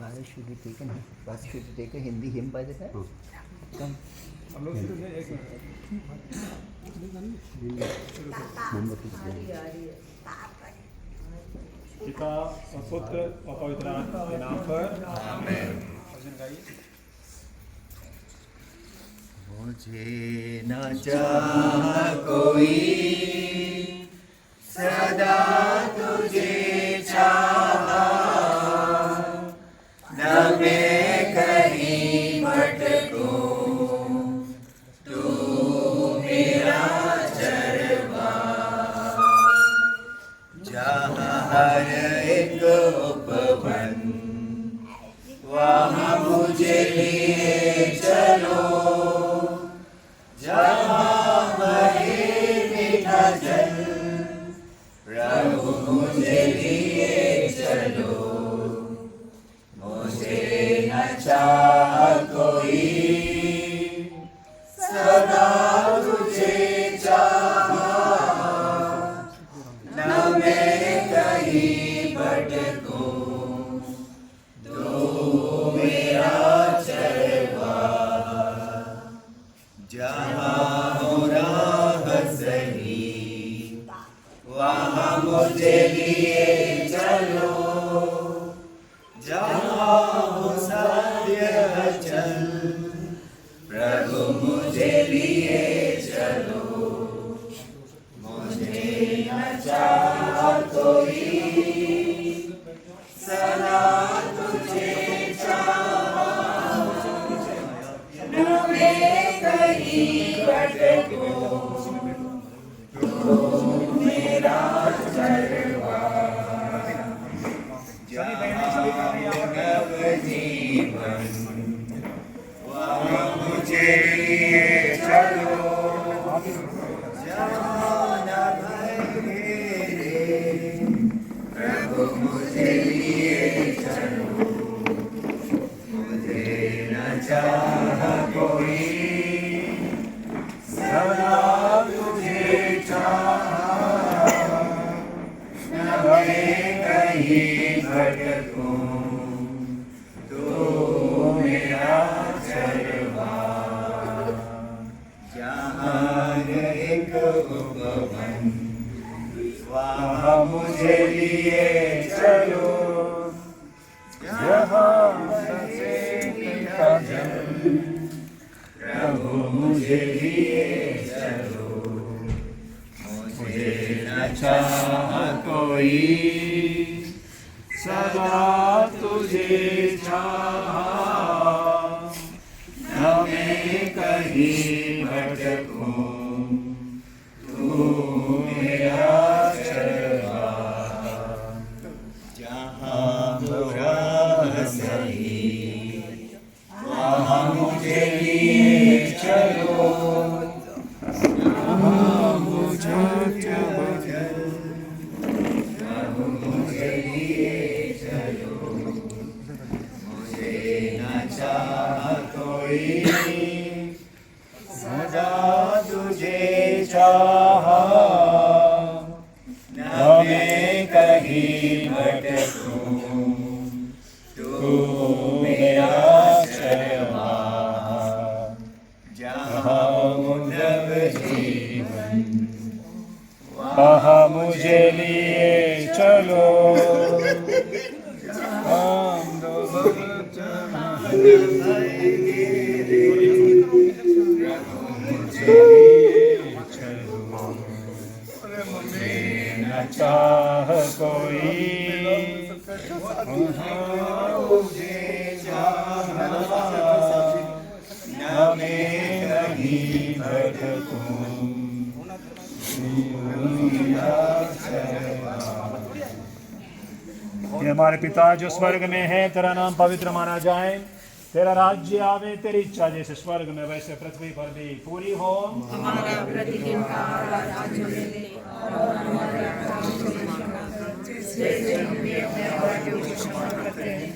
Bharat should be taken. First should take a Hindi hymn by the time. Come. हम लोग शुरू में एक पिता और पुत्र और पवित्र आत्मा के नाम पर आमीन। भजन गाइए। मुझे न चाह कोई सदा तुझे चाहा, न मैं कहीं भटकूं, तू मेरा चरवा। जहाँ हर एक उपवन वहाँ मुझे लिए चलो, जहाँ बहे मीठा जल प्रभु मुझे लिए चलो। मुझे न चाह कोई सदा तुझे चाहा, न मैं कहीं भटकूं, तू मेरा चरवा। जहाँ हो राह सही वहाँ मुझे लिए चलो, जहाँ हो सत्य चल प्रभु मुझे लिए चलो। मुझे न चाह कोई सदा तुझे चाहा, न मैं कहीं भटकूं, तू मेरा चरवा। नव जीवन वहाँ मुझे लिए चलो, जहाँ न भय घेरे प्रभु मुझे लिए चलो। मुझे न चाह कोई सदा तुझे चाहा, न मैं कहीं भटकूं, तू मेरा चरवा। जहाँ एक उपवन वहाँ मुझे लिए चलो, जहाँ बहे मीठा जल प्रभु मुझे लिए चलो। मुझे न चाह कोई सदा तुझे चाहा, न मैं कहीं भटकूं, तू मेरा चरवा। जहाँ राह सही वहाँ मुझे लिए चलो, जहाँ मुझे बचल प्रभु मुझे लिए चलो। मुझे न चाह कोई सदा तुझे चाहा, न मैं कहीं भटकूं, तू मेरा चरवा। जहाँ नव जीवन वहाँ मुझे लिए चलो, हम दो मुझे लिए चलो। मुझे न चाह कोई मुझे चाहा, न मैं कहीं भटकूं, ये हमारे पिता जो स्वर्ग में है, तेरा नाम पवित्र माना जाए, तेरा राज्य आवे, तेरी इच्छा जैसे स्वर्ग में वैसे पृथ्वी पर भी पूरी हो। हमारा प्रतिदिन का आहार आज हमें दे, और हमारे अपराध को क्षमा कर, जैसे हम भी अपने अपराधियों को क्षमा करते हैं,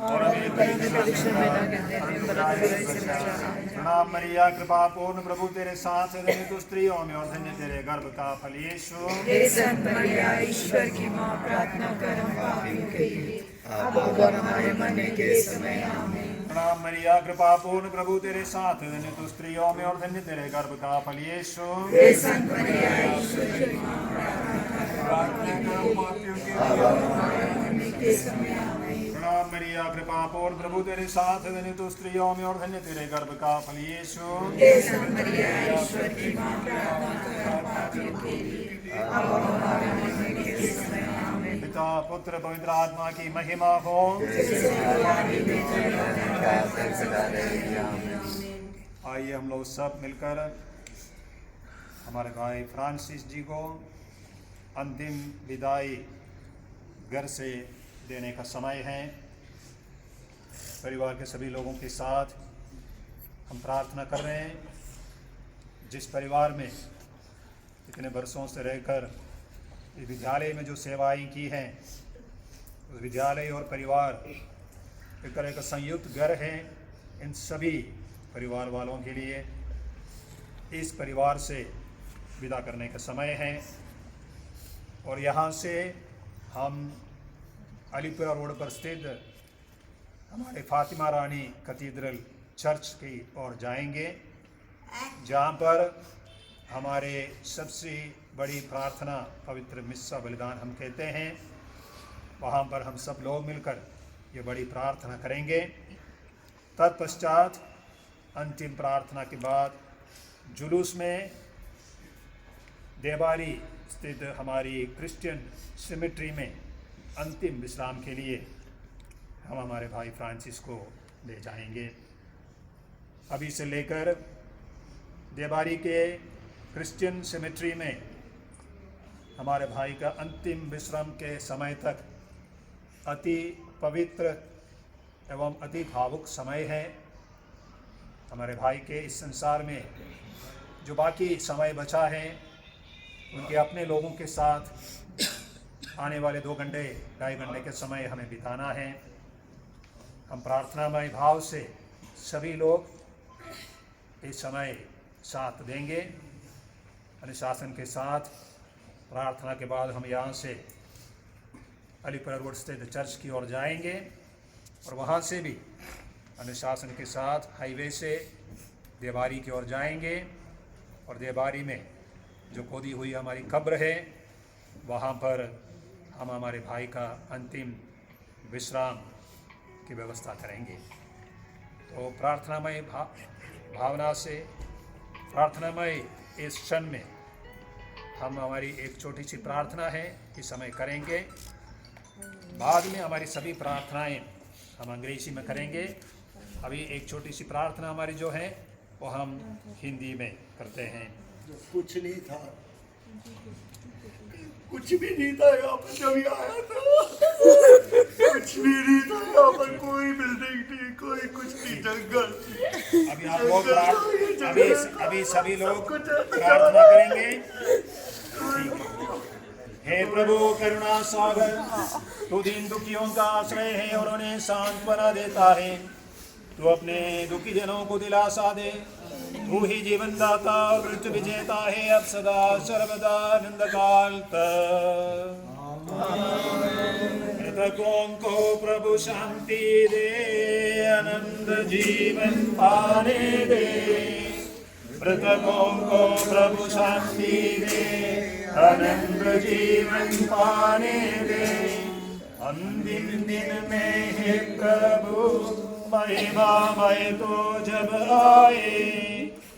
और हमें कहीं परीक्षा में न गिरने दे, परंतु बुराई से बचा। प्रणाम मरिया, कृपा पूर्ण, प्रभु तेरे साथ है, धन्य तू स्त्रियों में और धन्य तेरे गर्भ का फल यीशु। हे संत मरिया, ईश्वर की माँ, प्रार्थना कर हम पापियों के लिए, अब और हमारे मरने के समय। आमीन। प्रणाम मरिया, कृपा पूर्ण, प्रभु तेरे साथ है, धन्य तू स्त्रियों में और धन्य तेरे गर्भ का फल यीशु। हे संत मरिया, ईश्वर की माँ, प्रार्थना कर हम पापियों के लिए, अब और हमारे मरने के समय। आमीन। प्रणाम मरिया, कृपा पूर्ण, प्रभु तेरे साथ है, धन्य तू स्त्रियों में और धन्य तेरे गर्भ का फल यीशु। हे संत मरिया, ईश्वर की माँ, प्रार्थना कर हम पापियों के लिए, अब और हमारे मरने के समय। आमीन। पिता पुत्र पवित्र आत्मा की महिमा हो। आइए हम लोग सब मिलकर हमारे भाई फ्रांसिस जी को अंतिम विदाई घर से देने का समय है। परिवार के सभी लोगों के साथ हम प्रार्थना कर रहे हैं, जिस परिवार में इतने वर्षों से रहकर इस विद्यालय में जो सेवाएं की हैं, उस विद्यालय और परिवार एक तरह का संयुक्त घर है। इन सभी परिवार वालों के लिए इस परिवार से विदा करने का समय है। और यहाँ से हम अलीपुरा रोड पर स्थित हमारे फातिमा रानी कैथेड्रल चर्च की ओर जाएंगे, जहाँ पर हमारे सबसे बड़ी प्रार्थना पवित्र मिस्सा बलिदान हम कहते हैं। वहाँ पर हम सब लोग मिलकर ये बड़ी प्रार्थना करेंगे। तत्पश्चात अंतिम प्रार्थना के बाद जुलूस में देवारी स्थित हमारी क्रिश्चियन सिमेट्री में अंतिम विश्राम के लिए हम हमारे भाई फ्रांसिस को ले जाएंगे। अभी से लेकर देवारी के क्रिश्चियन सिमेट्री में हमारे भाई का अंतिम विश्राम के समय तक अति पवित्र एवं अति भावुक समय है। हमारे भाई के इस संसार में जो बाकी समय बचा है, उनके अपने लोगों के साथ आने वाले 2 घंटे 2.5 घंटे के समय हमें बिताना है। हम प्रार्थनामय भाव से सभी लोग इस समय साथ देंगे। अनुशासन के साथ प्रार्थना के बाद हम यहाँ से अलीपुरा रोड स्थित चर्च की ओर जाएंगे और वहाँ से भी अनुशासन के साथ हाईवे से देवारी की ओर जाएंगे। और देवारी में जो खोदी हुई हमारी कब्र है, वहाँ पर हम हमारे भाई का अंतिम विश्राम की व्यवस्था करेंगे। तो प्रार्थनामय भावना से प्रार्थनामय इस क्षण में हम हमारी एक छोटी सी प्रार्थना है इस समय करेंगे। बाद में हमारी सभी प्रार्थनाएं हम अंग्रेजी में करेंगे। अभी एक छोटी सी प्रार्थना हमारी जो है वो हम हिंदी में करते हैं। कुछ नहीं था, कुछ भी नहीं था यहाँ पर जब ये आया था। कुछ भी नहीं था यहाँ पर, कोई बिल्डिंग नहीं, कोई कुछ नहीं, जंगल। अभी आप लोग अभी सभी लोग प्रार्थना करेंगे। हे प्रभु करुणा सागर, तू दीन दुखियों का आश्रय है और उन्हें सांत्वना देता है। तू अपने दुखी जनों को दिलासा दे। तू ही जीवन दाता और मृत्यु विजेता है, अब सदा सर्वदा आनंद काल तक। मृतकों को प्रभु शांति दे, आनंद जीवन पाने दे। मृतकों को प्रभु शांति दे, आनंद जीवन पाने दे। अंतिम दिन में हे प्रभु महिमामय तो जब आए,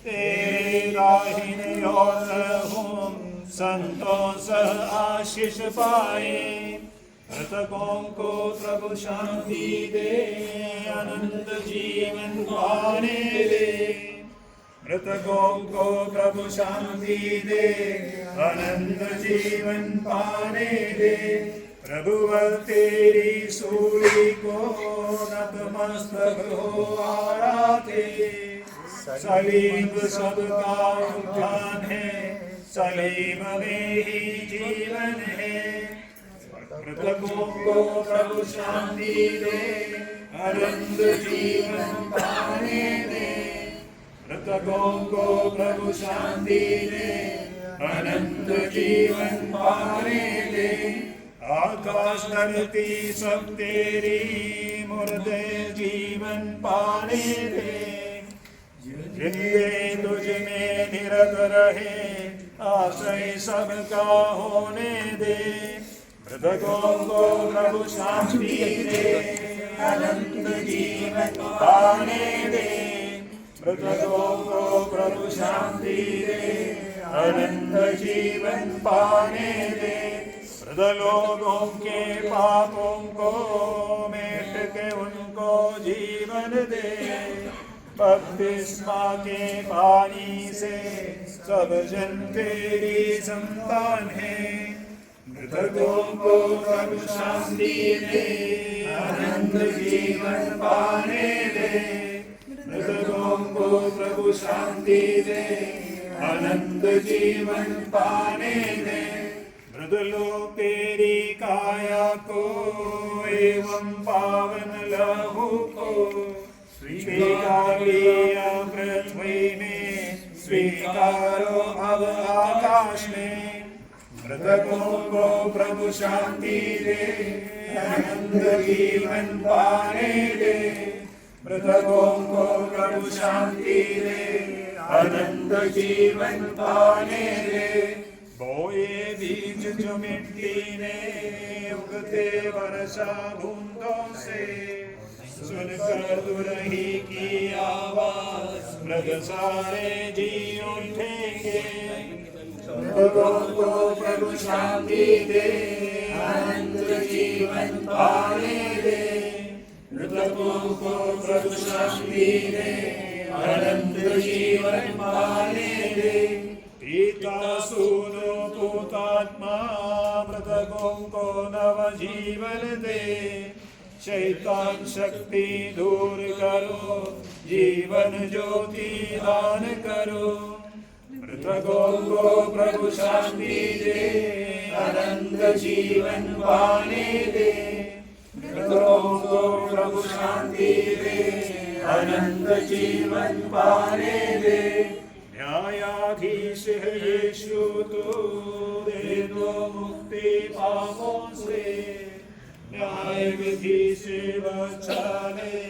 तेरे दाहिने ओर हम संतों सह आशीष पाए। मृतकों को प्रभु शांति दे, अनंत जीवन पाने दे। मृतकों को प्रभु शांति दे, अनंत जीवन पाने दे। प्रभु तेरी सूली को नतमस्तक हो आराधे। सलीब सबका उत्थान है, सलीब में ही जीवन है। मृतकों को प्रभु शांति दे, अनंत जीवन पाने दे। मृतकों को प्रभु शांति दे, अनंत जीवन पाने दे। आकाश धरती सब तेरी, मुर्दे जीवन पाने दे। जिंदे तुझ में निरत रहे, आश्रय सबका होने दे। मृतकों को प्रभु शांति दे, अनंत जीवन पाने दे। मृतकों को प्रभु शांति दे, अनंत जीवन पाने दे। मृत लोगों के पापों को मिट के उनको जीवन दे। बपतिस्मा के पानी से सब जन तेरी संतान है। मृतकों को प्रभु शांति दे, अनंत जीवन पाने दे। मृतकों को प्रभु शांति दे, अनंत जीवन पाने दे। मृत लोग तेरी काया को एवं पावन लहू को स्वीकार लिया पृथ्वी में, स्वीकारो अब आकाश में। मृतकों को प्रभु शांति दे, अनंत जीवन पाने दे। मृतकों को प्रभु शांति दे, अनंत जीवन पाने दे। बोए बीज जो मिट्टी ने, उगते वर्षा बूंदों से, सुनकर दुरही की आवाज मृग सारे जी उठेंगे। मृतकों को प्रभु शांति दे, अनंत जीवन पाने दे। मृतकों को प्रभु शांति दे, अनंत जीवन पाने दे। पिता सुनो पुतात्मा, मृतकों को नव जीवन दे। शैतान शक्ति दूर करो, जीवन ज्योति दान करो। मृतकों को प्रभु शांति दे, अनंत जीवन पाने दे। मृतकों को प्रभु शांति दे, अनंत जीवन पाने दे। न्यायाधीश है यीशु तू, दे दो मुक्ति पापों से। न्याय विधि से बचा ले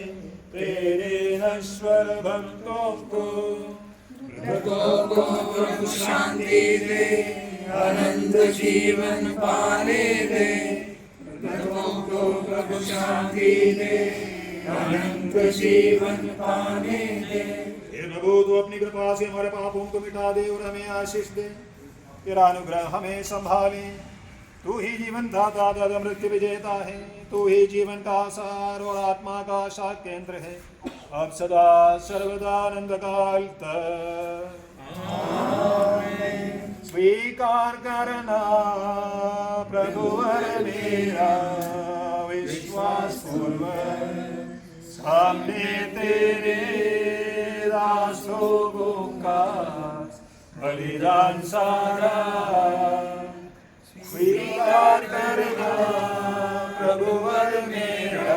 तेरे नश्वर भक्तों को। मृतकों को प्रभु शांति दे, अनंत जीवन पाने दे। मृतकों को प्रभु शांति दे, अनंत जीवन पाने दे। हे प्रभु, तू अपनी कृपा से हमारे पापों को मिटा दे और हमें आशीष दे। तेरा अनुग्रह हमें संभाले। तू ही जीवन दाता, दादा मृत्यु विजेता है। तू ही जीवन का सार और आत्मा का आशा केंद्र है, अब सदा सर्वदा आनंद काल तक। स्वीकार करना प्रभुवर मेरा, विश्वास पूर्वक सामने तेरे दास लोगों का बलिदान सारा। स्वीकार करना प्रभुवर मेरा,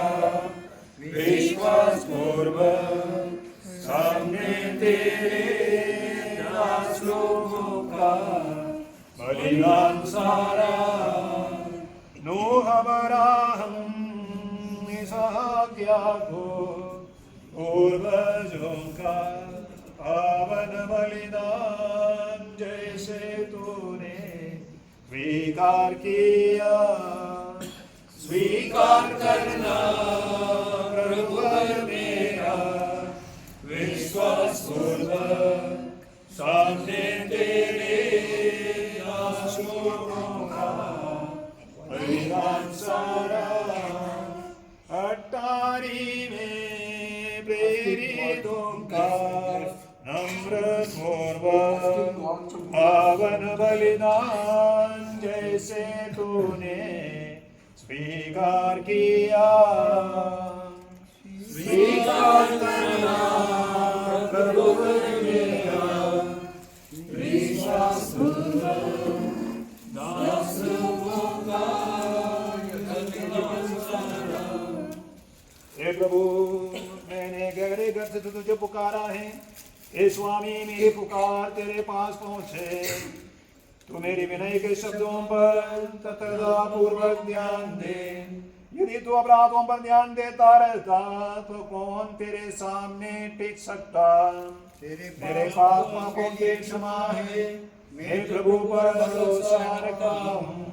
विश्वास पूर्वक सामने तेरे दास लोगों का बलिदान सारा। नूह अब्राहम इसहाक याकूब पूर्वजों का पावन बलिदान जैसे तूने स्वीकार किया। स्वीकार करना प्रभुवर मेरा, विश्वास पूर्वक सामने तेरे दास लोगों का बलिदान सारा। अटारी में प्रेरितों का नम्र पूर्वक पावन बलिदान जैसे तूने स्वीकार किया। स्वीकार करना प्रभुवर मेरा, विश्वास पूर्वक दास लोगों का प्रभु, मैंने गहरे घर से तुझे पुकारा है। हे स्वामी, मेरी पुकार तेरे पास पहुंचे। तू मेरी विनय के शब्दों पर तत्परता पूर्वक ध्यान दे। यदि तू अपराधों पर ध्यान देता रहता तो कौन तेरे सामने टिक सकता। मेरे पाप पापों की क्षमा है, मैं प्रभु पर भरोसा रखता हूँ।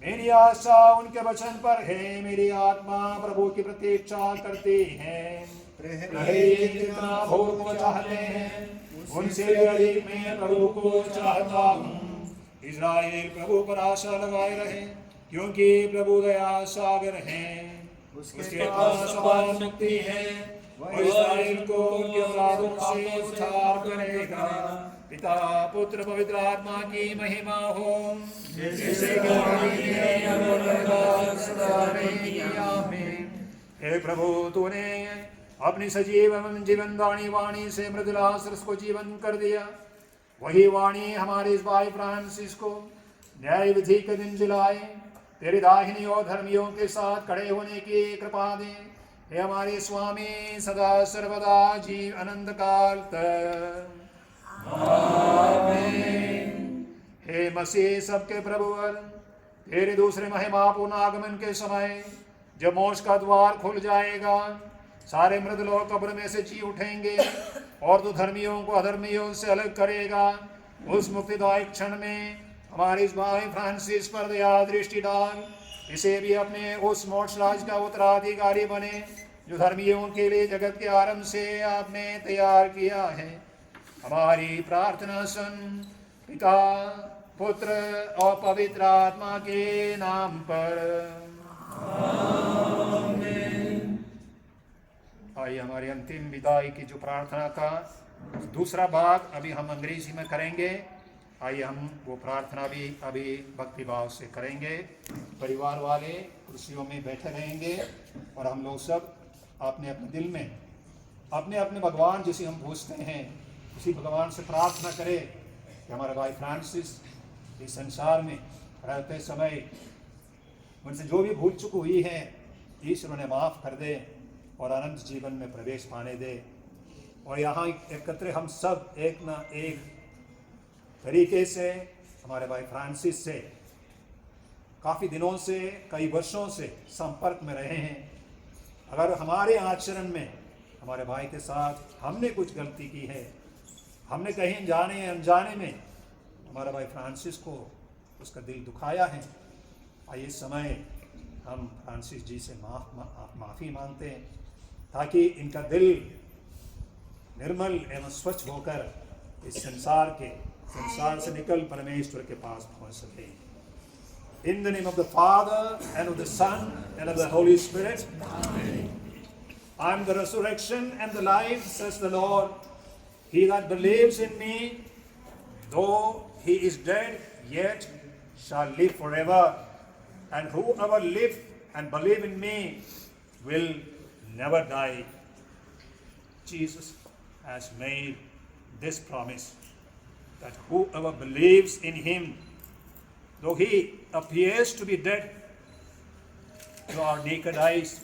मेरी आशा उनके वचन पर है, मेरी आत्मा प्रभु की प्रतीक्षा करती है। जितना भोग को चाहते हैं उनसे अधिक मैं प्रभु को चाहता हूँ। इस्राएल प्रभु पर आशा लगाए रहे, क्योंकि प्रभु दया सागर है। उसके पास अपार शक्ति है, वह इस्राएल को उनके अपराधों से उद्धार करेगा। पिता पुत्र पवित्र आत्मा की महिमा हो, जैसे हे प्रभु, तूने अपनी सजीव एवं जीवनदायी वाणी से मृदुला सरस को जीवन कर दिया। वही वाणी हमारे इस भाई फ्रांसिस को न्याय विधि के दिन जिलाए। तेरी दाहिनी और धर्मियों के साथ खड़े होने की कृपा दे। हे हमारे स्वामी, सदा सर्वदा जीव अनंत काल तक। हे मसीह सबके प्रभुवर, तेरे दूसरे महिमापूर्ण आगमन के समय जब मोक्ष का द्वार खुल जाएगा, सारे मृत लोग कब्र में से जी उठेंगे और तू धर्मियों को अधर्मियों से अलग करेगा। उस मुक्तिदायक क्षण में हमारे इस भाई फ्रांसिस पर दया दृष्टि डाल। इसे भी अपने उस मोक्ष राज का उत्तराधिकारी बने जो धर्मियों के लिए जगत के आरंभ से आपने तैयार किया है। हमारी प्रार्थना सुन, पिता पुत्र और पवित्र आत्मा के नाम पर। आइए हमारी अंतिम विदाई की जो प्रार्थना का दूसरा भाग अभी हम अंग्रेजी में करेंगे। आइए हम वो प्रार्थना भी अभी भक्तिभाव से करेंगे। परिवार वाले कुर्सियों में बैठे रहेंगे और हम लोग सब अपने अपने दिल में अपने अपने भगवान जिसे हम पूछते हैं उसी भगवान से प्रार्थना करें कि हमारे भाई फ्रांसिस इस संसार में रहते समय उनसे जो भी भूल चूक हुई है ईश्वर उन्हें माफ़ कर दे और अनंत जीवन में प्रवेश पाने दे। और यहाँ एकत्र हम सब एक ना एक तरीके से हमारे भाई फ्रांसिस से काफ़ी दिनों से, कई वर्षों से संपर्क में रहे हैं। अगर हमारे आचरण में हमारे भाई के साथ हमने कुछ गलती की है, हमने कहीं जाने अनजाने में हमारा भाई फ्रांसिस को उसका दिल दुखाया है, आइए इस समय हम फ्रांसिस जी से माफ़ी मांगते हैं ताकि इनका दिल निर्मल एवं स्वच्छ होकर इस संसार से निकल परमेश्वर के पास पहुंच सके। In the name of the Father and of the Son and of the Holy Spirit. Amen. I am the resurrection and the life, says the Lord. He that believes in me, though he is dead, yet shall live forever. And whoever live and believe in me will never die. Jesus has made this promise that whoever believes in him, though he appears to be dead to our naked eyes,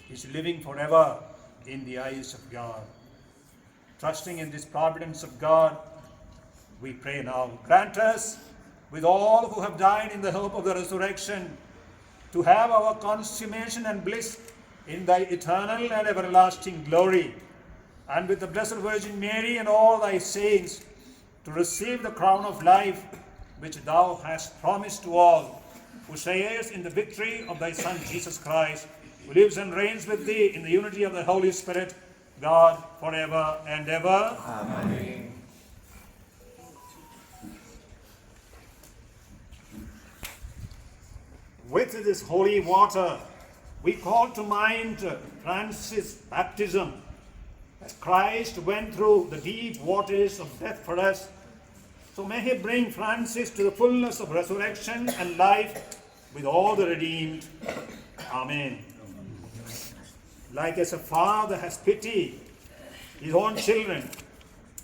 is living forever in the eyes of God. Trusting in this providence of God, we pray now. Grant us, with all who have died in the hope of the resurrection, to have our consummation and bliss in thy eternal and everlasting glory, and with the Blessed Virgin Mary and all thy saints, to receive the crown of life which thou hast promised to all, who sayest in the victory of thy Son Jesus Christ, who lives and reigns with thee in the unity of the Holy Spirit, God, forever and ever. Amen. With this holy water, we call to mind Francis' baptism, as Christ went through the deep waters of death for us. So may he bring Francis to the fullness of resurrection and life with all the redeemed. Amen. Like as a father has pity his own children,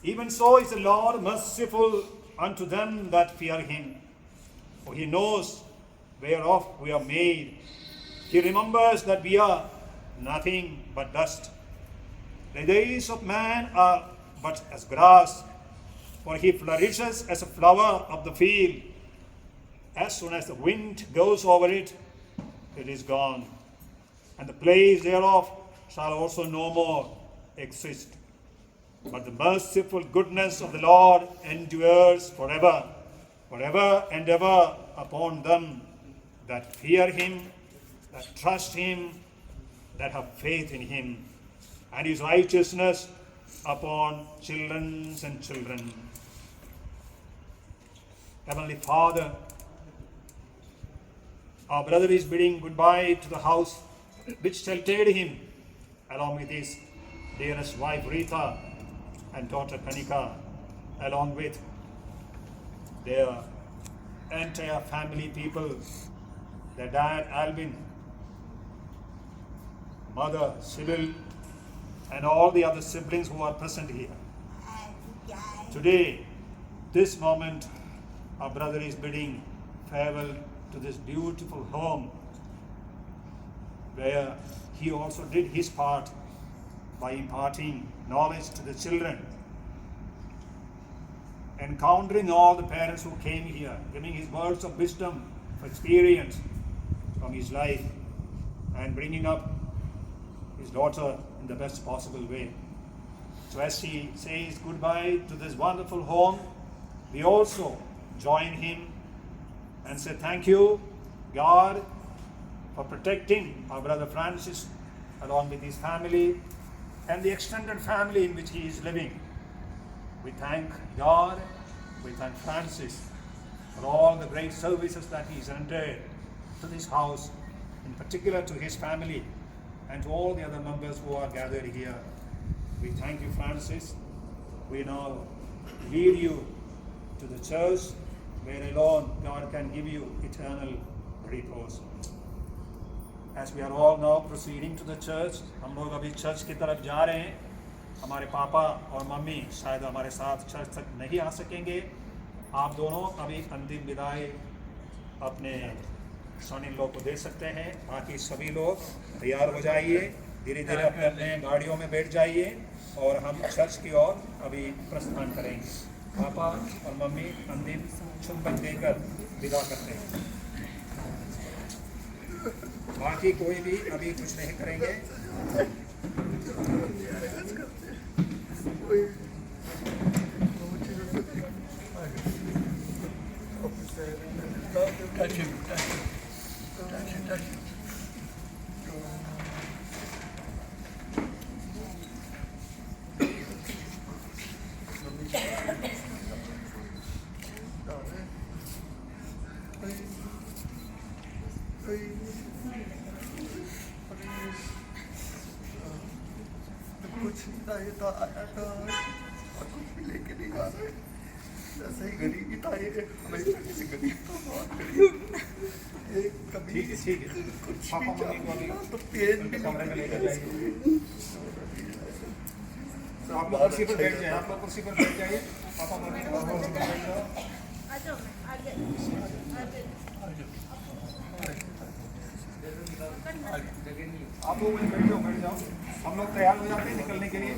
even so is the Lord merciful unto them that fear him. For he knows whereof we are made. He remembers that we are nothing but dust. The days of man are but as grass, for he flourishes as a flower of the field. As soon as the wind goes over it, it is gone, and the place thereof shall also no more exist. But the merciful goodness of the Lord endures forever, forever and ever upon them that fear him, that trust him, that have faith in him, and his righteousness upon children and children. Heavenly Father, our brother is bidding goodbye to the house which sheltered him, along with his dearest wife Rita and daughter Kanika, along with their entire family people, their dad Alvin, mother Sybil, and all the other siblings who are present here. Today, this moment, our brother is bidding farewell to this beautiful home where he also did his part by imparting knowledge to the children, encountering all the parents who came here, giving his words of wisdom, of experience from his life, and bringing up his daughter in the best possible way. So as he says goodbye to this wonderful home, we also join him and say thank you, God, for protecting our brother Francis along with his family and the extended family in which he is living. We thank God, we thank Francis for all the great services that he has rendered to this house, in particular to his family and to all the other members who are gathered here. We thank you, Francis. We now lead you to the church where alone God can give you eternal repose. As we are all now proceeding to the church, हम लोग अभी church की तरफ जा रहे हैं. हमारे पापा और मम्मी शायद हमारे साथ चर्च तक नहीं आ सकेंगे. आप दोनों अभी अंतिम विदाई अपने सन इन लोग को दे सकते हैं. बाकी सभी लोग तैयार हो जाइए, धीरे धीरे अपने अपने गाड़ियों में बैठ जाइए और हम चर्च की ओर अभी प्रस्थान करेंगे. पापा और मम्मी अंतिम चुंबन देकर विदा करते हैं. बाकी कोई भी अभी कुछ नहीं करेंगे. कुछ नहीं था, आया था और कुछ भी लेके नहीं आ रहे. ऐसे ही गरीबी था ये, हमेशा किसी गरीब तो बहुत गरीब. कभी ठीक है. कुछ भी चाहिए तो पेन भी कमरे में लेकर जाइए. तो आप लोग कुर्सी पर बैठ जाइए. आप लोग कुर्सी पर बैठ जाइए. पापा मम्मी कुर्सी पर बैठ जाओ. आप लोग बैठ जाओ. हम लोग तैयार हो जाते हैं निकलने के लिए.